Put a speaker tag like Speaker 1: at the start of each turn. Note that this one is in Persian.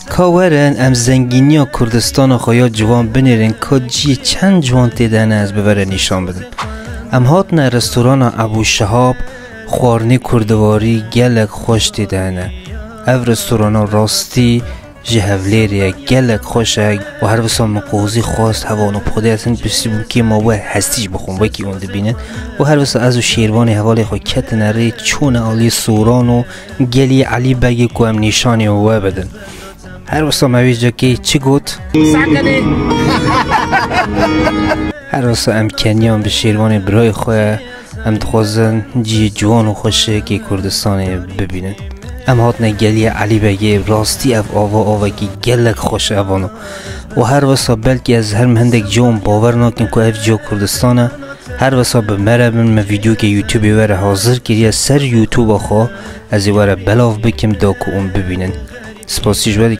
Speaker 1: کاورن ام زنگینی کردستان خویا جوان بنیرن که جی چند جوان تیدن از ببره نشان بدن. ام هاتن رستوران ابو شهاب خوارنی کردواری گلک خوش تیدنه. او رستوران راستی جهولیریه گلک خوشه و هر وسا مقوزی خواست هوانو پخوده اصلا بسی بود که ما باید هستیش بخون باید که اون دبینن و هر وسا از شیروان حوالی خواه کت نره چون آلی سوران و گلی علی بگی که هم نشانی و بدن هر وسا مویج جا که چی گوت؟ هر وسا ام کنیان به شیروان برای خواه ام دخوازن جی جوان و خوشه که کردستان ببینن ام هاتن گلی علی بگی راستی اف آوا که گلک خوش اوانو و هر وسا بلکه از هر مهندک جوان باور ناکن که اف جو کردستانه هر وسا به مربن ما ویدیو که یوتیوبی وره حاضر کریه سر یوتیوب خواه از وره بلاف بکم دا که اون ببینن سپاسی جوادی